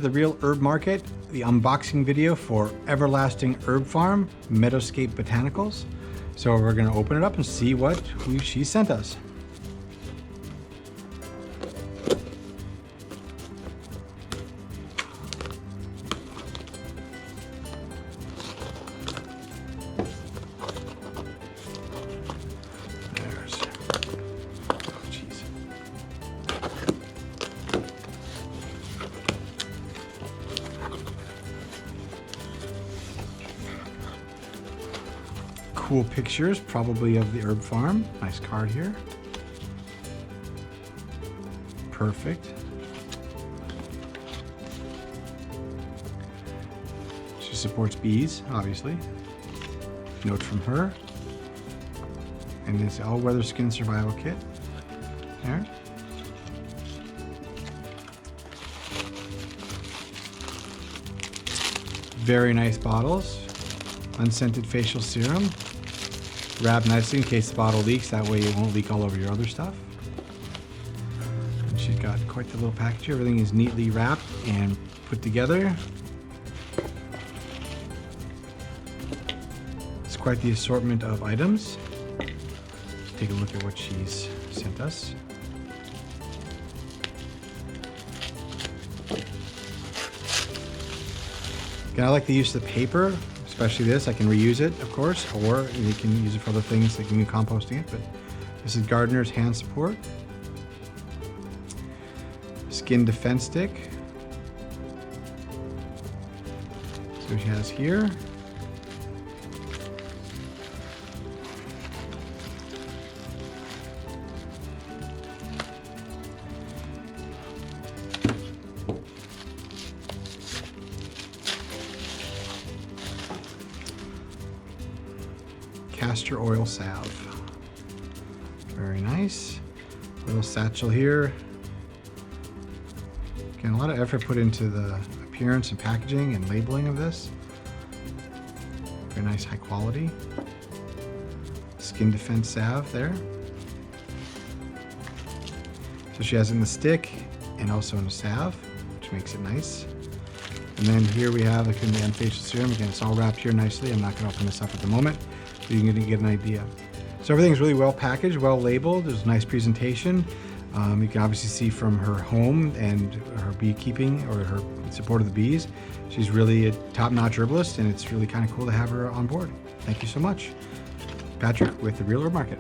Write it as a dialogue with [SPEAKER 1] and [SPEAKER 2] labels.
[SPEAKER 1] the Real Herb Market, the unboxing video for Everlasting Herb Farm, Meadowscape Botanicals. So we're going to open it up and see what she sent us. Cool pictures, probably of the herb farm. Nice card here. Perfect. She supports bees, obviously. Note from her. And this all-weather skin survival kit. There. Very nice bottles. Unscented facial serum. Wrap nicely in case the bottle leaks, that way it won't leak all over your other stuff. And she's got quite the little package here. Everything is neatly wrapped and put together. It's quite the assortment of items. Let's take a look at what she's sent us. Again, I like the use of the paper. Especially this, I can reuse it, of course, or you can use it for other things like you can composting it. But this is Gardener's Hand Support, Skin Defense Stick. So she has here. Castor oil salve. Very nice. Little satchel here. Again, a lot of effort put into the appearance and packaging and labeling of this. Very nice, high quality. Skin defense salve there. So she has it in the stick and also in the salve, which makes it nice. And then here we have like in the facial serum. Again, it's all wrapped here nicely. I'm not going to open this up at the moment, but you can get an idea. So everything's really well packaged, well labeled. There's a nice presentation. You can obviously see from her home and her beekeeping or her support of the bees. She's really a top-notch herbalist, and it's really kind of cool to have her on board. Thank you so much. Patrick with the Real Herb Market.